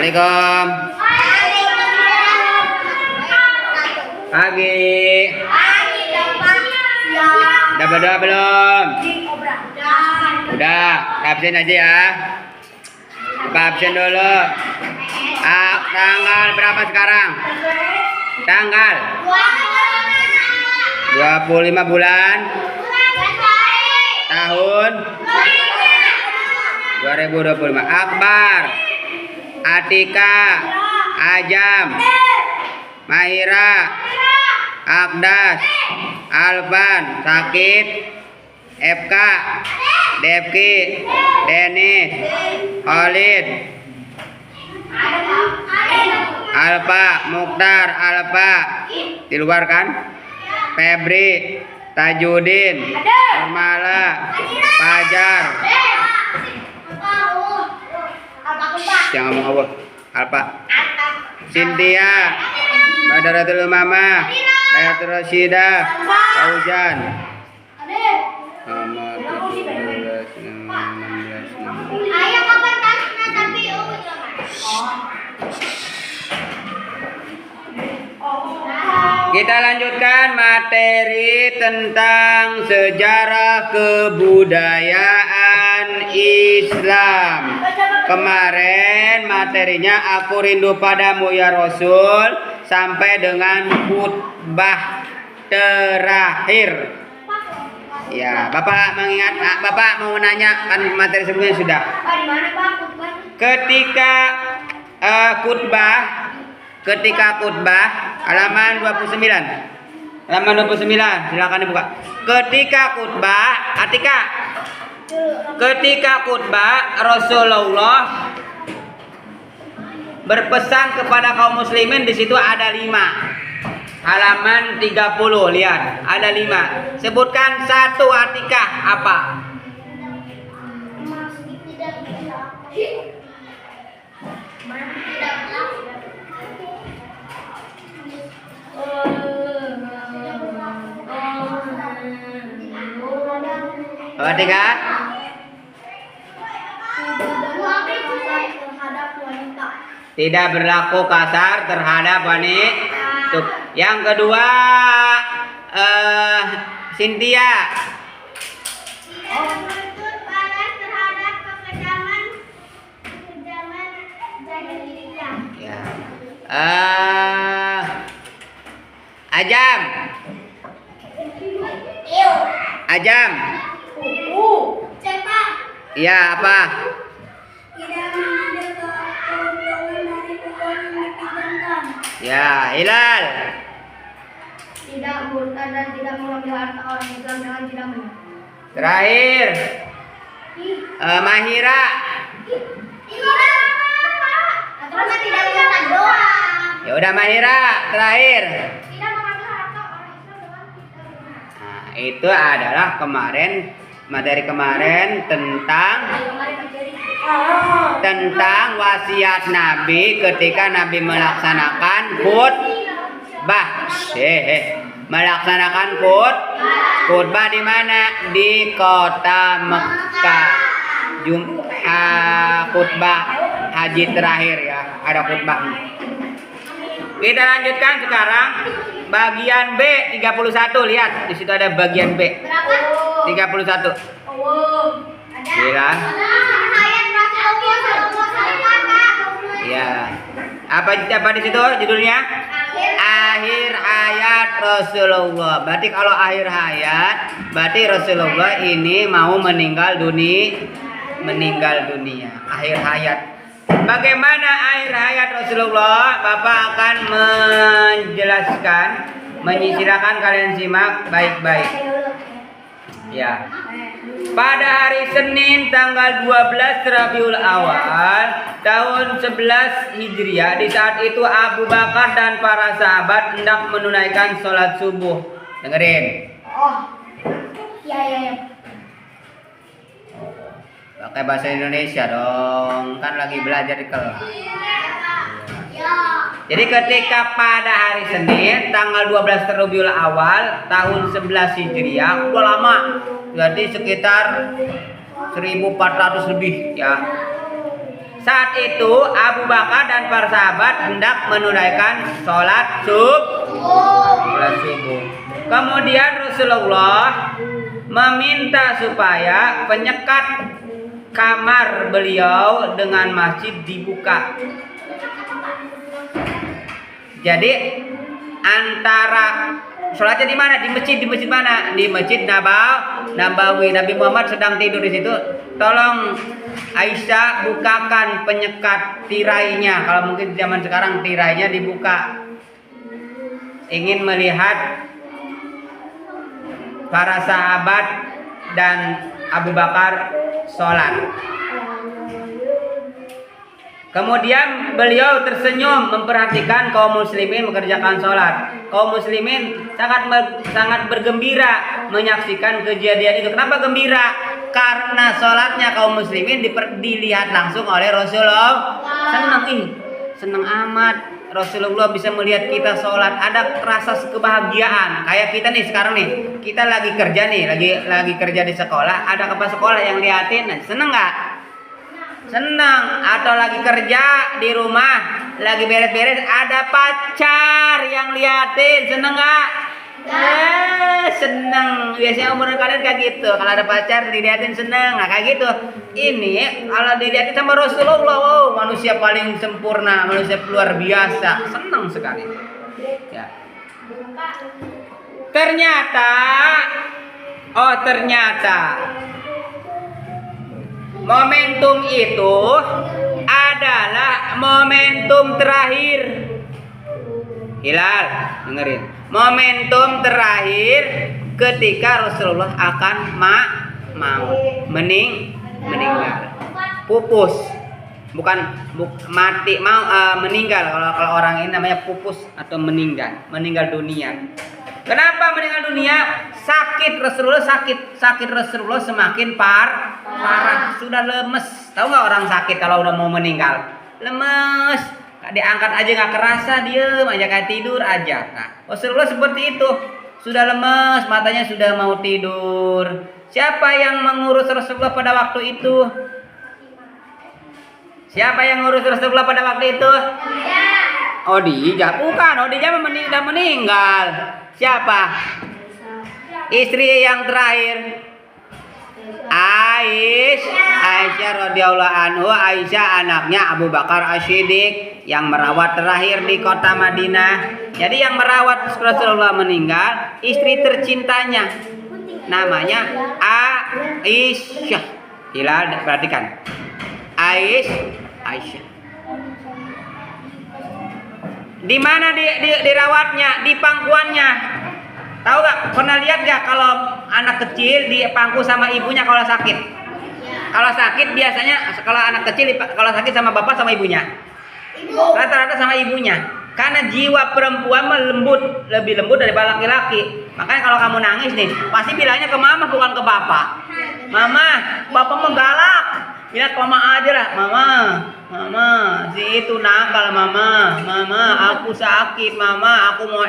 Assalamualaikum. Pagi. Udah berdoa belum? Udah, absen aja ya. Coba absen dulu. Tanggal berapa sekarang? Tanggal 25 bulan tahun 2025. Akbar, Atika, Ajam, Mahira, Akdas, Alvan, Sakit, FK, Devki, Denis, Khalid, Alfa, Mukhtar, Alfa, di luar kan? Febri, Tajudin, Nurmala, Fajar. Jangan ngomong apa? Alfa, Cynthia, Badaratul Mama, Rayatul Rasyida, Paujan. Nomor 17, 16. Kita lanjutkan materi tentang sejarah kebudayaan Islam. Kemarin materinya Aku Rindu Padamu Ya Rasul sampai dengan khutbah terakhir. Ya, Bapak mengingat, Bapak mau nanya kan materi sebelumnya sudah. Ketika khutbah halaman 29. Halaman 29, silakan dibuka. Ketika khutbah Rasulullah berpesan kepada kaum muslimin, di situ ada 5. Halaman 30, lihat, ada 5. Sebutkan satu Atikah apa? Atika? Tidak berlaku kasar terhadap wanita. Yang kedua, Cynthia. Ya. Ajam. Iya, apa? Ya, Hilal. Tidak murtad dan tidak mengambil harta orang Islam dengan tidak benar. Terakhir, Mahira. Terus tidak murtad doang. Ya udah Mahira, terakhir. Tidak mengambil harta orang Islam dengan tidak benar. Nah, itu adalah materi kemarin tentang wasiat Nabi ketika Nabi melaksanakan khutbah. Melaksanakan khutbah di mana? Di kota Mekah. Khutbah haji terakhir ya, ada khutbah. Kita lanjutkan sekarang bagian B 31. Lihat, di situ ada bagian B. Berapa? 31. Ada. Gila. Ayat Rasulullah. Ya. Apa di situ judulnya? Akhir hayat Rasulullah. Berarti kalau akhir hayat, berarti Rasulullah ini mau meninggal dunia. Akhir hayat. Bagaimana akhir hayat Rasulullah? Bapak akan menjelaskan, silakan kalian simak baik-baik. Ya. Pada hari Senin tanggal 12 Rabiul Awal tahun 11 Hijriah, di saat itu Abu Bakar dan para sahabat hendak menunaikan sholat subuh. Dengerin. Ya. Pakai bahasa Indonesia dong, kan lagi belajar di kelas. Jadi ketika pada hari Senin tanggal 12 Rabiul Awal tahun 11 Hijriah, udah lama, jadi sekitar 1400 lebih ya. Saat itu Abu Bakar dan para sahabat hendak menunaikan sholat subuh. Kemudian Rasulullah meminta supaya penyekat kamar beliau dengan masjid dibuka. Jadi antara sholatnya di mana? Di masjid mana? Di Masjid Nabawi. Nabi Muhammad sedang tidur di situ. Tolong Aisyah bukakan penyekat tirainya. Kalau mungkin zaman sekarang tirainya dibuka. Ingin melihat para sahabat dan Abu Bakar sholat. Kemudian beliau tersenyum memperhatikan kaum muslimin mengerjakan sholat. Kaum muslimin sangat bergembira menyaksikan kejadian itu. Kenapa gembira? Karena sholatnya kaum muslimin dilihat langsung oleh Rasulullah. Senang amat Rasulullah bisa melihat kita sholat. Ada rasa kebahagiaan. Kayak kita nih sekarang nih, kita lagi kerja nih, lagi kerja di sekolah. Ada kepala sekolah yang liatin, seneng nggak? Senang. Atau lagi kerja di rumah, lagi beres-beres, ada pacar yang liatin, seneng nggak? Seneng. Biasanya umuran kalian kayak gitu. Kalau ada pacar diliatin seneng, nggak kayak gitu. Ini kalau diliatin sama Rasulullah, wow, manusia paling sempurna, manusia luar biasa, seneng sekali. Ya. Ternyata momentum itu adalah momentum terakhir. Hilal, dengerin. Momentum terakhir ketika Rasulullah akan meninggal. Pupus. Bukan mati, meninggal. Kalau orang ini namanya pupus atau meninggal dunia. Kenapa meninggal dunia? Sakit Rasulullah semakin parah, sudah lemes. Tahu nggak orang sakit kalau udah mau meninggal? Lemes, diangkat aja nggak kerasa, diem aja kayak tidur aja. Nah, Rasulullah seperti itu, sudah lemes, matanya sudah mau tidur. Siapa yang mengurus Rasulullah pada waktu itu? Siapa yang ngurus Rasulullah pada waktu itu? Khadijah. Bukan, Khadijah sudah meninggal. Siapa? Istri yang terakhir, Aisyah radhiyallahu anhu. Aisyah anaknya Abu Bakar As-Siddiq yang merawat terakhir di kota Madinah. Jadi yang merawat Rasulullah meninggal, istri tercintanya namanya Aisyah. Hilal, perhatikan. Aisyah. Di mana dirawatnya? Di pangkuannya. Tahu gak? Pernah lihat gak kalau anak kecil di pangku sama ibunya kalau sakit? Kalau sakit biasanya kalau anak kecil kalau sakit sama bapak sama ibunya. Rata-rata sama ibunya. Karena jiwa perempuan lebih lembut daripada laki-laki. Makanya kalau kamu nangis nih, pasti bilangnya ke mama bukan ke bapak. Mama, bapak menggalak. Bilang ke mama aja lah, mama, si itu nakal, mama, aku sakit, mama, aku mau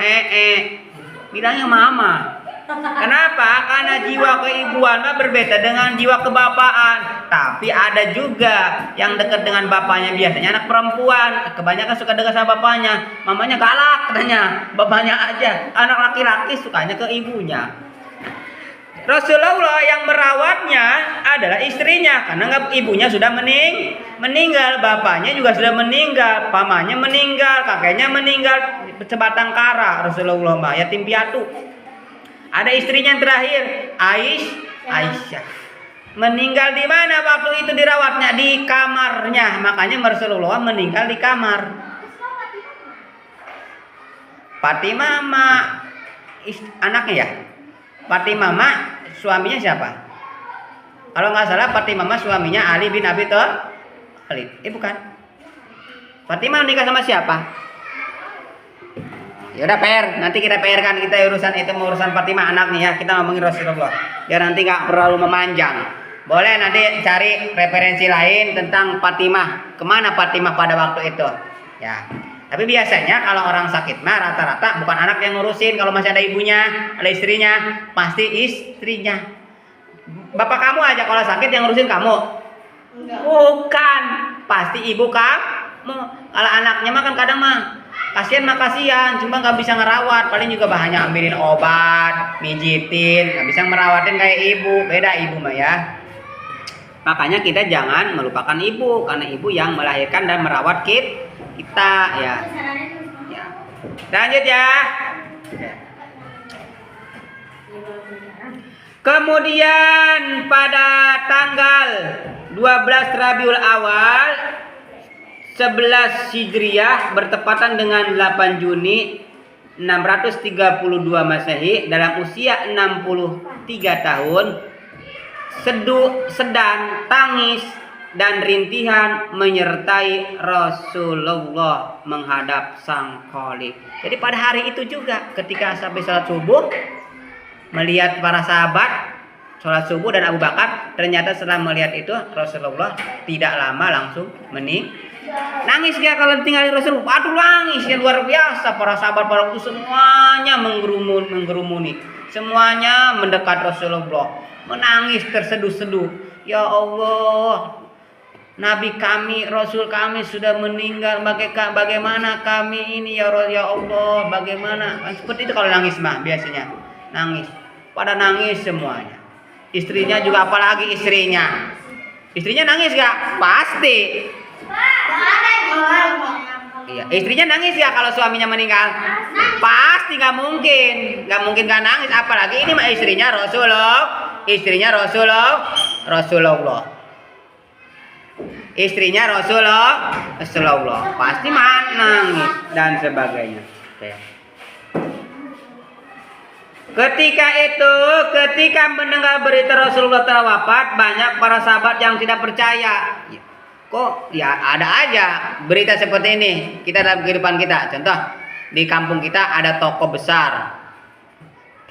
Bilangnya mama. Kenapa? Karena jiwa keibuan berbeda dengan jiwa kebapaan. Tapi ada juga yang dekat dengan bapaknya, biasanya anak perempuan. Kebanyakan suka dekat sama bapaknya. Mamanya galak katanya, bapaknya aja. Anak laki-laki sukanya ke ibunya. Rasulullah yang merawatnya adalah istrinya, karena ibunya sudah meninggal, bapaknya juga sudah meninggal, pamannya meninggal, kakeknya meninggal, sebatang kara. Rasulullah yatim piatu. Ada istrinya yang terakhir, Aisyah. Meninggal di mana waktu itu dirawatnya? Di kamarnya. Makanya Rasulullah meninggal di kamar. Fatimah anaknya ya? Fatimah suaminya siapa? Kalau nggak salah Fatimah suaminya Ali bin Abi Thalib. Bukan. Fatimah menikah sama siapa? Ya udah nanti kita kan kita urusan Fatimah anaknya ya. Kita ngomongin Rasulullah. Biar nanti nggak terlalu memanjang. Boleh nanti cari referensi lain tentang Fatimah. Kemana Fatimah pada waktu itu? Ya. Tapi biasanya kalau orang sakit mah rata-rata bukan anak yang ngurusin. Kalau masih ada ibunya, ada istrinya, pasti istrinya. Bapak kamu aja kalau sakit yang ngurusin kamu? Enggak. Bukan. pasti ibu kamu. Kalau anaknya mah kan kadang mah kasihan, cuma nggak bisa ngerawat, paling juga bahannya ambilin obat, mijitin, nggak bisa merawatin kayak ibu. Beda ibu mah ya. Makanya kita jangan melupakan ibu, karena ibu yang melahirkan dan merawat kita ya. Lanjut ya. Kemudian pada tanggal 12 Rabiul Awal 11 Hijriah bertepatan dengan 8 Juni 632 Masehi, dalam usia 63 tahun, sedang tangis dan rintihan menyertai Rasulullah menghadap Sang Khalik. Jadi pada hari itu juga ketika sampai salat subuh, melihat para sahabat sholat subuh dan Abu Bakar, ternyata setelah melihat itu Rasulullah tidak lama langsung nangis dia kalau tinggalin Rasulullah. Aduh, nangisnya luar biasa. Para sahabat pada waktu semuanya menggerumuni, semuanya mendekat Rasulullah, menangis terseduh-seduh. Ya Allah, Nabi kami, Rasul kami sudah meninggal. Bagaimana kami ini ya Allah, bagaimana? Seperti itu kalau nangis mah biasanya nangis. Pada nangis semuanya. Istrinya juga, apalagi istrinya. Istrinya nangis gak? Pasti. Iya, istrinya nangis ya kalau suaminya meninggal. Pasti nggak mungkin gak nangis. Apalagi ini mah istrinya Rasulullah. Istrinya Rasulullah. Pasti mah nangis dan sebagainya. Oke. Ketika mendengar berita Rasulullah telah wafat, banyak para sahabat yang tidak percaya. Kok ya ada aja berita seperti ini kita dalam kehidupan kita. Contoh, di kampung kita ada toko besar,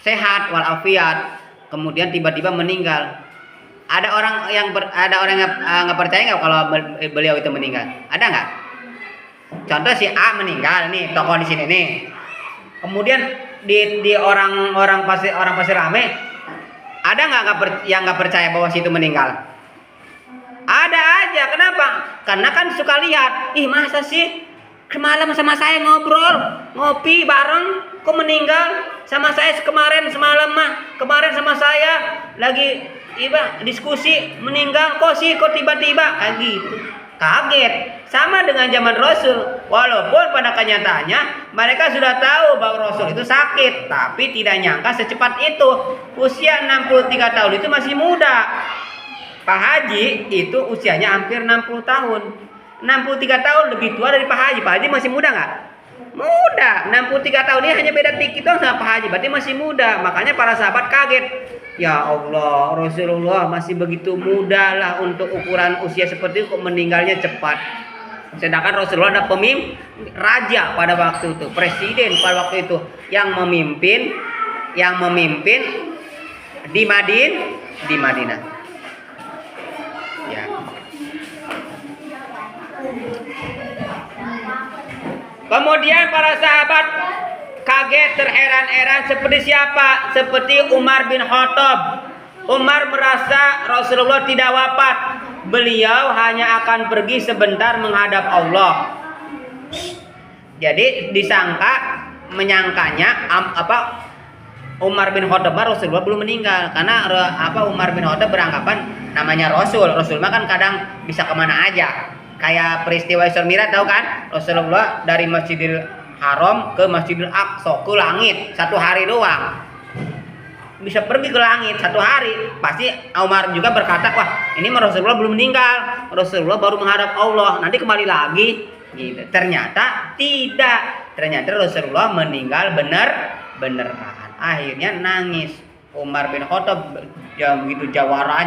sehat walafiat, kemudian tiba-tiba meninggal. Ada orang yang nggak percaya nggak kalau beliau itu meninggal? Ada nggak? Contoh si A meninggal nih, toko di sini nih. Kemudian di orang pasti rame. Ada nggak yang nggak percaya bahwa si itu meninggal? Ada aja. Kenapa? Karena kan suka lihat. Ih, masa sih kemarin sama saya ngopi bareng, kok meninggal? Sama saya kemarin semalam mah. Kemarin sama saya lagi diskusi meninggal. Kok tiba-tiba kayak gitu. Kaget. Sama dengan zaman Rasul. Walaupun pada kenyataannya mereka sudah tahu bahwa Rasul itu sakit, tapi tidak nyangka secepat itu. Usia 63 tahun itu masih muda. Pak Haji itu usianya hampir 60 tahun. 63 tahun lebih tua dari Pak Haji. Pak Haji masih muda nggak? Muda. 63 tahun ini hanya beda dikit dong sama Pak Haji. Berarti masih muda. Makanya para sahabat kaget. Ya Allah, Rasulullah masih begitu muda lah untuk ukuran usia seperti itu, kok meninggalnya cepat. Sedangkan Rasulullah ada pemimpin, raja pada waktu itu, presiden pada waktu itu yang memimpin di Madinah. Ya. Kemudian para sahabat kaget, terheran-heran. Seperti siapa? Seperti Umar bin Khattab. Umar merasa Rasulullah tidak wafat. Beliau hanya akan pergi sebentar menghadap Allah. Jadi menyangkanya Umar bin Khattab Rasulullah belum meninggal, karena Umar bin Khattab beranggapan namanya Rasul mah kan kadang bisa kemana aja. Kayak peristiwa Isra Mi'raj, tahu kan? Rasulullah dari Masjidil Haram ke Masjidil Aqsa, ke langit 1 hari doang. Bisa pergi ke langit 1 hari. Pasti Umar juga berkata, wah ini Rasulullah belum meninggal, Rasulullah baru menghadap Allah, nanti kembali lagi gitu. Ternyata tidak. Ternyata Rasulullah meninggal beneran. Akhirnya nangis. Umar bin Khattab yang begitu jawara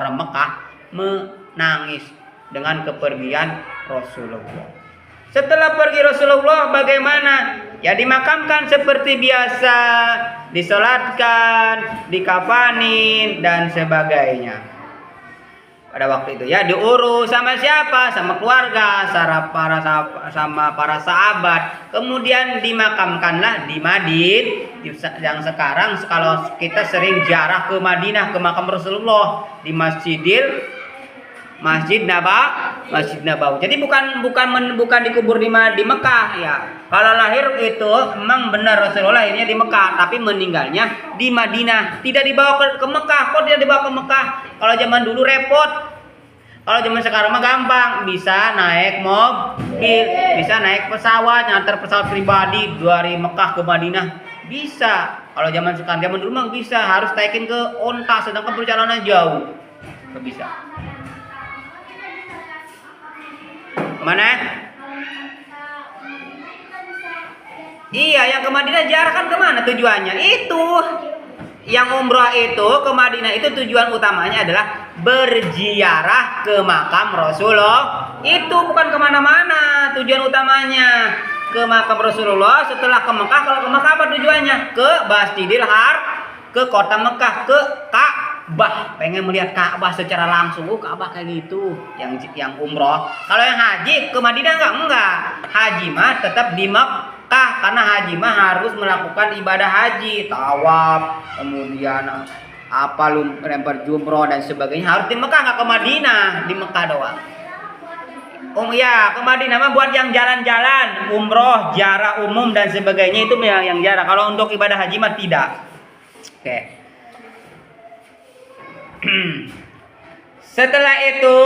Mekah menangis dengan kepergian Rasulullah. Setelah pergi Rasulullah bagaimana? Ya dimakamkan seperti biasa, disolatkan, dikafanin dan sebagainya. Pada waktu itu ya diurus sama siapa? Sama keluarga, sama para sahabat. Kemudian dimakamkanlah di Madinah, yang sekarang kalau kita sering ziarah ke Madinah, ke makam Rasulullah, di Masjidil Masjid Nabawi. Jadi bukan dikubur di Mekah ya. Kalau lahir itu memang benar Rasulullah lahirnya di Mekah, tapi meninggalnya di Madinah. Tidak dibawa ke Mekah. Kok tidak dibawa ke Mekah? Kalau zaman dulu repot. Kalau zaman sekarang mah gampang, bisa naik mobil, bisa naik pesawat, nyantar pesawat pribadi dari Mekah ke Madinah, bisa. Kalau zaman sekarang, zaman dulu mah bisa, harus naikin ke onta, sedangkan perjalanan jauh, nggak bisa. Mana? Iya, yang ke Madinah jarak kan kemana tujuannya? Itu yang umroh itu ke Madinah itu tujuan utamanya adalah berziarah ke makam Rasulullah. Itu bukan kemana-mana, tujuan utamanya ke makam Rasulullah. Setelah ke Mekah, kalau ke Mekah apa tujuannya? Ke Masjidil Haram, ke kota Mekah, ke Ka'bah. Pengen melihat Ka'bah secara langsung. Ka'bah kayak gitu yang umroh. Kalau yang haji ke Madinah enggak. Haji mah tetap di Mekah, karena haji mah harus melakukan ibadah haji, tawaf, kemudian lempar jumroh dan sebagainya harus di Mekah, nggak ke Madinah, di Mekah doang. Ya, ke Madinah mah buat yang jalan-jalan, umroh, ziarah umum dan sebagainya itu yang ziarah. Kalau untuk ibadah haji mah tidak. Oke. Setelah itu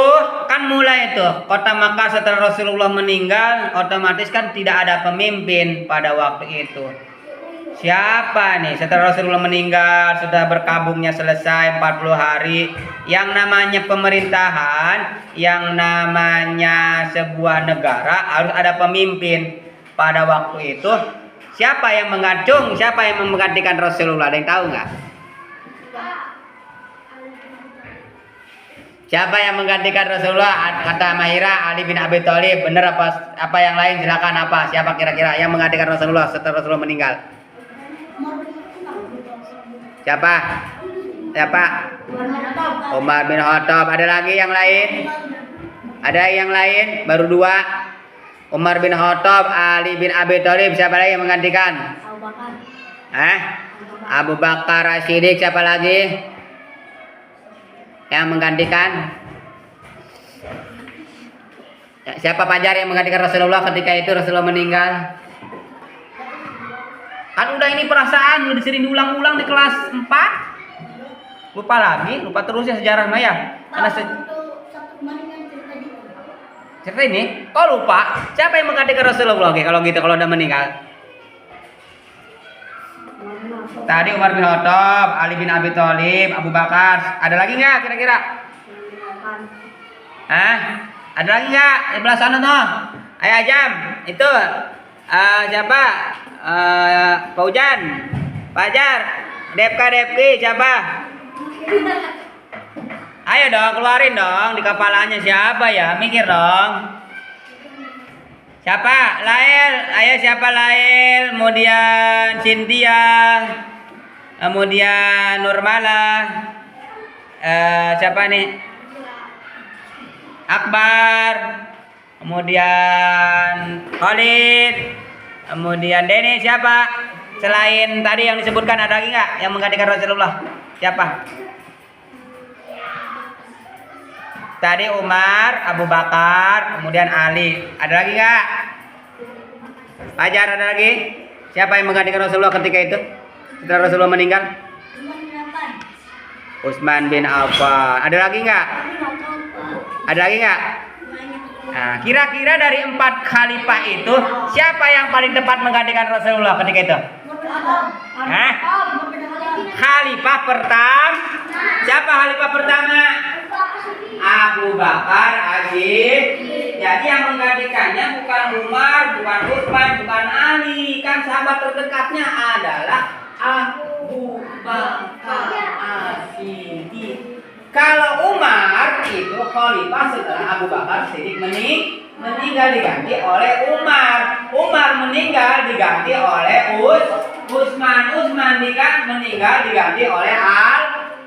kan mulai itu kota Makkah setelah Rasulullah meninggal, otomatis kan tidak ada pemimpin pada waktu itu. Siapa nih setelah Rasulullah meninggal, sudah berkabungnya selesai 40 hari, yang namanya pemerintahan, yang namanya sebuah negara harus ada pemimpin. Pada waktu itu siapa yang menggantikan Rasulullah? Ada yang tahu nggak? Siapa yang menggantikan Rasulullah? Kata Mahira, Ali bin Abi Thalib. Benar apa yang lain? Silakan apa? Siapa kira-kira yang menggantikan Rasulullah setelah Rasulullah meninggal? Siapa? Umar bin Khattab. Ada lagi yang lain? Ada yang lain? Baru 2. Umar bin Khattab, Ali bin Abi Thalib. Siapa lagi yang menggantikan? Abu Bakar As-Siddiq. Siapa lagi yang menggantikan? Siapa Fajar yang menggantikan Rasulullah ketika itu Rasulullah meninggal? Kan udah ini perasaan udah sering diulang-ulang di kelas 4. Lupa terus ya sejarah Maya. Karena cerita ini, kok lupa? Siapa yang menggantikan Rasulullah? Oke, kalau gitu kalau udah meninggal. Tadi Umar bin Khattab, Ali bin Abi Thalib, Abu Bakar. Ada lagi nggak kira-kira? Ada lagi nggak? Di belah sana tuh. Ayo Ajam, itu siapa? Paujan, Fajar, Depki, siapa? Ayo dong, keluarin dong di kepalanya siapa ya? Mikir dong. Siapa? Lail. Ayo siapa Lail? Kemudian Cynthia. Kemudian Nurmala. Siapa nih? Akbar. Kemudian Khalid. Kemudian Denny. Siapa? Selain tadi yang disebutkan ada lagi nggak yang menggantikan Rasulullah? Siapa? Tadi Umar, Abu Bakar, kemudian Ali. Ada lagi nggak? Fajar ada lagi? Siapa yang menggantikan Rasulullah ketika itu? Setelah Rasulullah meninggal? Utsman bin Affan. Ada lagi nggak? Ada lagi nggak? Nah, kira-kira dari 4 khalifah itu siapa yang paling tepat menggantikan Rasulullah ketika itu? Khalifah pertama. Siapa khalifah pertama? Abu Bakar As-Siddiq. Jadi yang menggantikannya bukan Umar, bukan Utsman, bukan Ali. Kan sahabat terdekatnya adalah Abu Bakar As-Siddiq. Kalau Umar itu khalifah setelah Abu Bakar As-Siddiq meninggal diganti oleh Umar. Umar meninggal diganti oleh Utsman. Utsman meninggal diganti oleh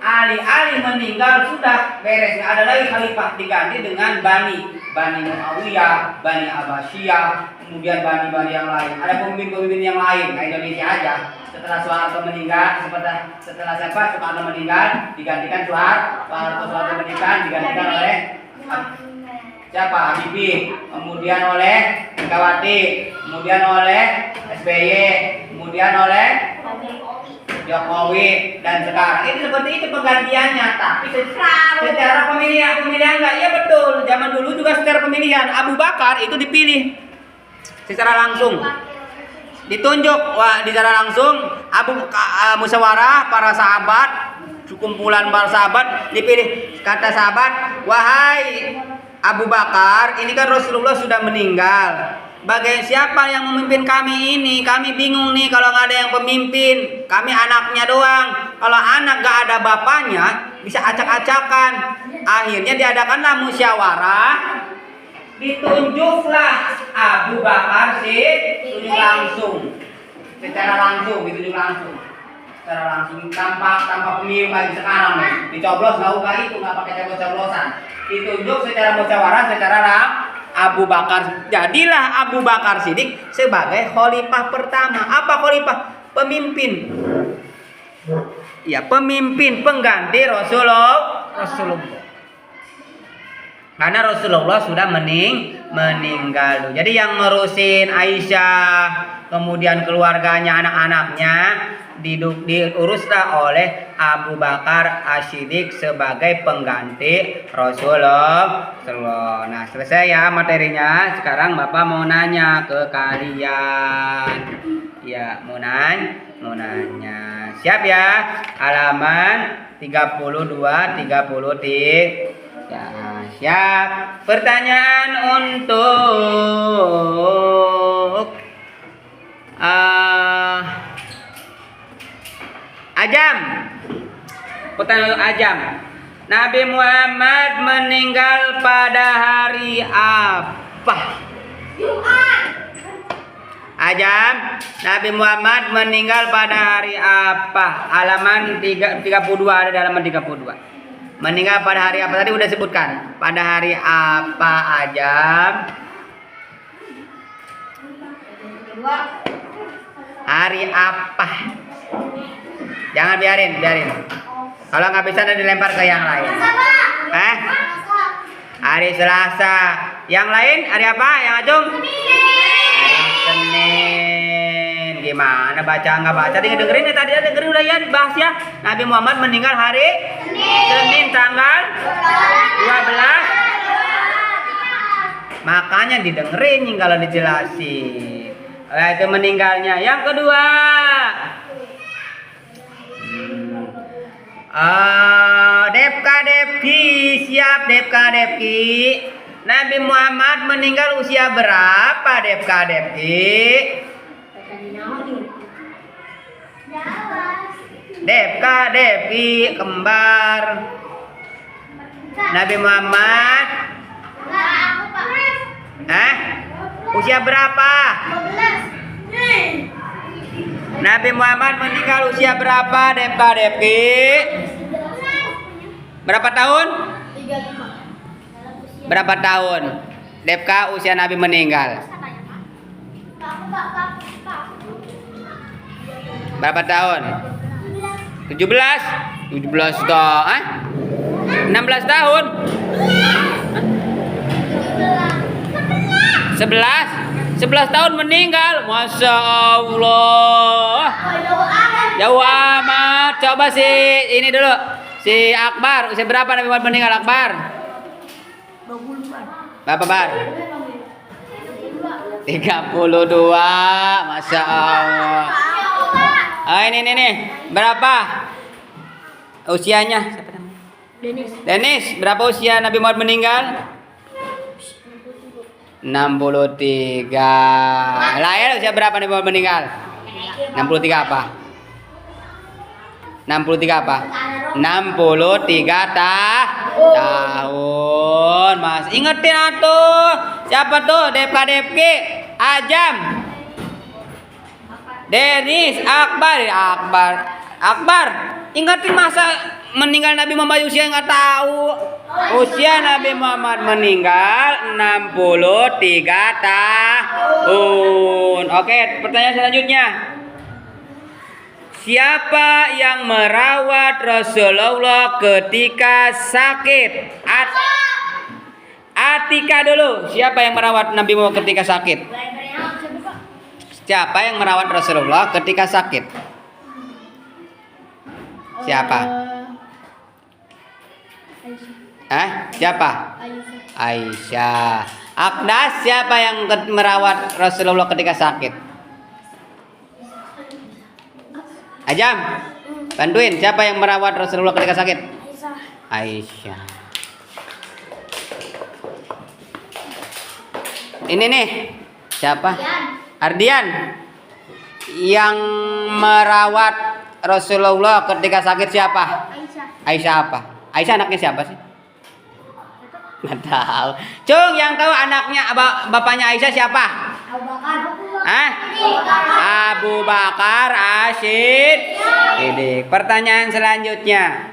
Ali meninggal, sudah beres, nggak ada lagi khalifah, diganti dengan Bani Muawiyah, Bani Abbasiyah, kemudian Bani yang lain. Ada pemimpin yang lain, kayak Indonesia aja. Setelah Soeharto meninggal, setelah siapa Soekarno meninggal, digantikan Soeharto meninggal, digantikan oleh Siapa? Habibie, kemudian oleh Megawati, kemudian oleh SBY, kemudian oleh Jokowi, dan sekarang itu seperti itu pergantiannya. Tapi secara pemilihan enggak? Iya betul. Zaman dulu juga secara pemilihan Abu Bakar itu dipilih secara langsung, ditunjuk secara langsung. Musyawarah para sahabat, kumpulan para sahabat dipilih. Kata sahabat, wahai Abu Bakar, ini kan Rasulullah sudah meninggal. Siapa yang memimpin kami ini? Kami bingung nih kalau nggak ada yang pemimpin. Kami anaknya doang. Kalau anak nggak ada bapaknya, bisa acak-acakan. Akhirnya diadakanlah musyawarah. Ditunjuklah Abu Bakar ditunjuk langsung. Secara langsung, ditunjuk langsung. Secara langsung tanpa pemilu lagi sekarang nih. Dicoblos itu nggak pakai coblos-coblosan. Ditunjuk secara musyawarah, secara Abu Bakar. Jadilah Abu Bakar Siddiq sebagai khalifah pertama. Apa khalifah? Pemimpin. Ya, pemimpin pengganti Rasulullah. Karena Rasulullah sudah meninggal. Jadi yang ngurusin Aisyah, kemudian keluarganya, anak-anaknya diuruslah oleh Abu Bakar As-Siddiq sebagai pengganti Rasulullah. Nah, selesai ya materinya. Sekarang Bapak mau nanya ke kalian. Ya, mau nanya. Siap ya? Halaman 32 33. Ya, siap. Pertanyaan untuk Ajam. Pertanyaan Ajam. Nabi Muhammad meninggal pada hari apa? Jumat. Ajam. Nabi Muhammad meninggal pada hari apa? Halaman 32, ada di halaman 32. Meninggal pada hari apa? Tadi udah sebutkan. Pada hari apa, Ajam? Hari apa? Jangan biarin. Kalau nggak bisa nanti dilempar ke yang lain. Hari Selasa. Yang lain hari apa? Yang Acung? Hari Senin. Gimana baca nggak baca? Dengerin ya, tadi dengerin udah ya dibahas ya. Nabi Muhammad meninggal hari Senin tanggal 12. Makanya didengerin kalau dijelasin. Itu meninggalnya. Yang kedua. Depki, siap Depki. Nabi Muhammad meninggal usia berapa Depki? Depki kembar. Nabi Muhammad usia berapa? 12. Nabi Muhammad meninggal usia berapa Depki? Berapa tahun? 35. Berapa tahun Depka usia Nabi meninggal? Berapa tahun? 17? 17 tahun? 16 tahun? 11 tahun meninggal. Masya Allah. Jauh amat. Coba ini dulu. Si Akbar, usia berapa Nabi Muhammad meninggal Akbar? 20. Berapa Bar? 32. Masya Allah. Ini. Berapa usianya? Siapa namanya? Dennis. Berapa usia Nabi Muhammad meninggal? 63. Lahir usia berapa Nabi Muhammad meninggal? 63 apa? 63 apa? 63 tahun. Mas, ingetin atuh. Siapa tuh? Depki, Ajam, Denis, Akbar. Ingetin masa meninggal Nabi Muhammad usia nggak tahu. Usia Nabi Muhammad meninggal 63 tahun. Oke, pertanyaan selanjutnya. Siapa yang merawat Rasulullah ketika sakit? Atika dulu. Siapa yang merawat Nabi Muhammad ketika sakit? Siapa yang merawat Rasulullah ketika sakit? Siapa? Siapa? Aisyah. Akdas, siapa yang merawat Rasulullah ketika sakit? Ajam, bantuin. Siapa yang merawat Rasulullah ketika sakit? Aisyah. Ini nih, siapa? Ardian. Yang merawat Rasulullah ketika sakit siapa? Aisyah apa? Aisyah anaknya siapa sih? Nggak tahu. Cung, yang tahu anaknya bapaknya Aisyah siapa? Abu Bakar Asyid. Pertanyaan selanjutnya.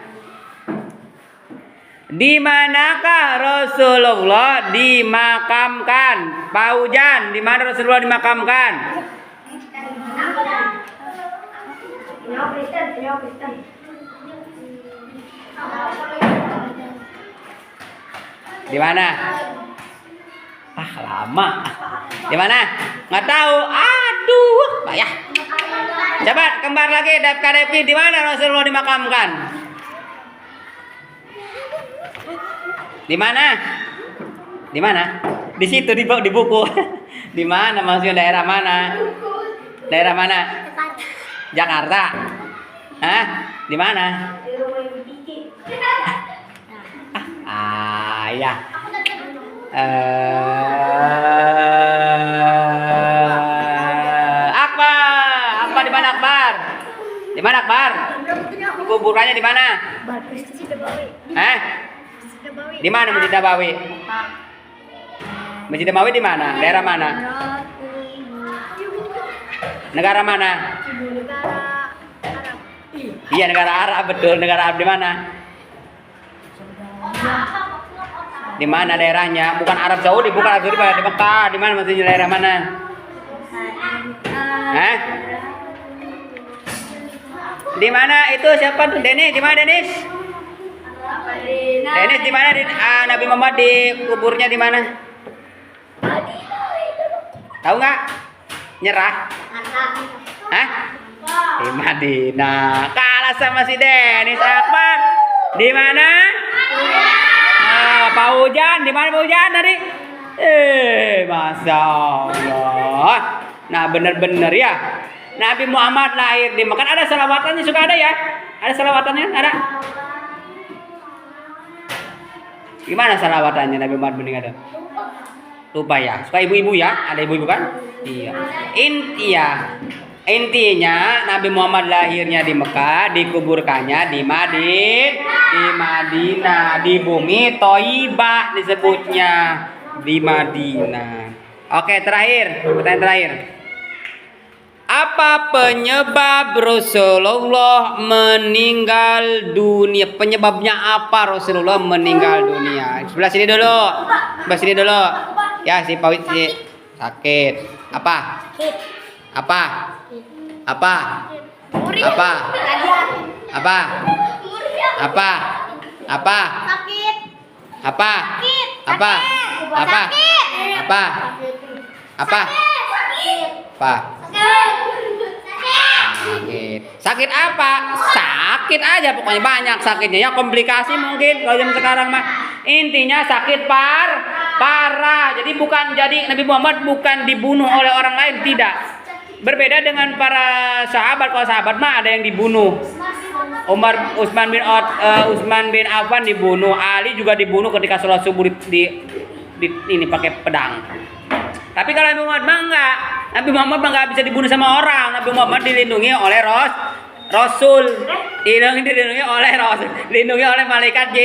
Di manakah Rasulullah dimakamkan? Paujan, di mana Rasulullah dimakamkan? Di mana? Lama. Di mana? Nggak tahu. Aduh, payah. Coba kembar lagi KDP, di mana Rasulullah dimakamkan? Di mana? Di mana? Di situ di buku. Di mana maksudnya, daerah mana? Daerah mana? Jakarta. Hah? Di mana? Ya. Akbar di mana Akbar? Di mana Akbar? Kuburannya di mana? Di mana Masjid Nabawi? Masjid Nabawi di mana? Daerah mana? Negara mana? Iya, negara Arab, betul. Negara Arab di mana? Di mana daerahnya? Bukan Arab Saudi, bukan Arab Saudi, di Mekah. Di mana maksudnya, daerah mana? Di mana itu siapa tuh? Denis, di mana Denis? Denis di mana? Nabi Muhammad di kuburnya di mana? Tahu nggak? Nyerah? Di Madinah. Kalah sama si Denis. Akbar di mana? Pak Ujan, di mana Pak Ujan tadi? Masya Allah. Nah, bener-bener ya. Nabi Muhammad lahir di Mekah. Ada selawatannya, suka ada ya? Ada selawatannya? Ada? Gimana selawatannya Nabi Muhammad meninggal? Lupa ya. Suka ibu-ibu ya? Ada ibu-ibu kan? Iya. Intinya Nabi Muhammad lahirnya di Mekah, dikuburkannya di Madinah, di bumi Thayyibah disebutnya, di Madinah. Oke, pertanyaan terakhir. Apa penyebab Rasulullah meninggal dunia? Penyebabnya apa Rasulullah meninggal dunia? Sebelah sini dulu. Ya, si Pak sakit. Apa? Sakit apa? Sakit aja pokoknya, banyak sakitnya ya, komplikasi mungkin kalau zaman sekarang mah. Intinya sakit parah. Jadi Nabi Muhammad bukan dibunuh oleh orang lain, tidak. Berbeda dengan para sahabat. Kalau sahabat mah ada yang dibunuh. Utsman bin Affan dibunuh, Ali juga dibunuh ketika sholat subuh ini pakai pedang. Tapi kalau Nabi Muhammad mah enggak. Nabi Muhammad mah enggak bisa dibunuh sama orang. Nabi Muhammad dilindungi oleh Rasul. Dilindungi oleh Rasul. Dilindungi oleh malaikat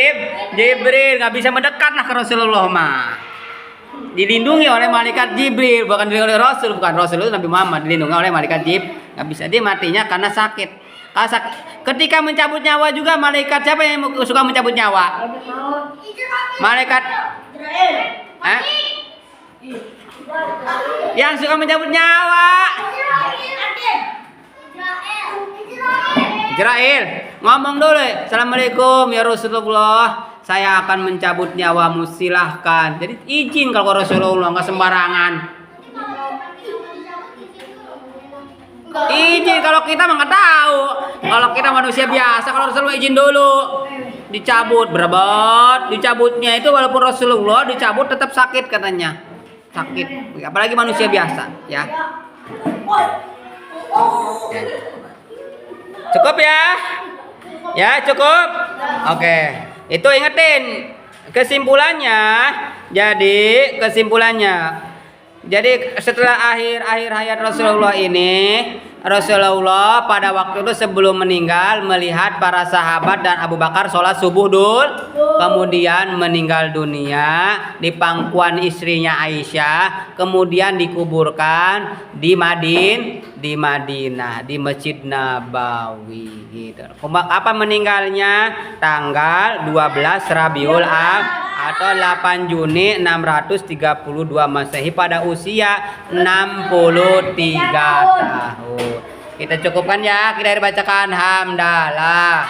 Jibril. Enggak bisa mendekat lah ke Rasulullah mah. Dilindungi oleh malaikat Jibril, bukan dilindungi oleh Rasul. Bukan Rasul itu Nabi Muhammad, dilindungi oleh malaikat Jibril. Enggak bisa, dia matinya karena sakit. Ketika mencabut nyawa juga, malaikat siapa yang suka mencabut nyawa? Malaikat yang suka mencabut nyawa. Israel. Ngomong dulu. Assalamualaikum ya Rasulullah. saya akan mencabut nyawamu, silahkan. Jadi izin kalau Rasulullah, nggak sembarangan. Izin, kalau kita mah nggak tahu. Kalau kita manusia biasa, kalau Rasulullah izin dulu. Dicabut, berebut. Dicabutnya itu walaupun Rasulullah dicabut tetap sakit katanya. Sakit. Apalagi manusia biasa, ya. Cukup ya? Ya, cukup. Oke. Itu ingetin kesimpulannya. Jadi setelah akhir hayat Rasulullah ini, Rasulullah pada waktu itu sebelum meninggal melihat para sahabat dan Abu Bakar sholat subuh dulu, kemudian meninggal dunia di pangkuan istrinya Aisyah, kemudian dikuburkan di Madinah, di Masjid Nabawi gitu. Apa meninggalnya? Tanggal 12 Rabiul Awal atau 8 Juni 632 Masehi pada usia 63 tahun. Kita cukupkan ya, kita bacakan hamdalah.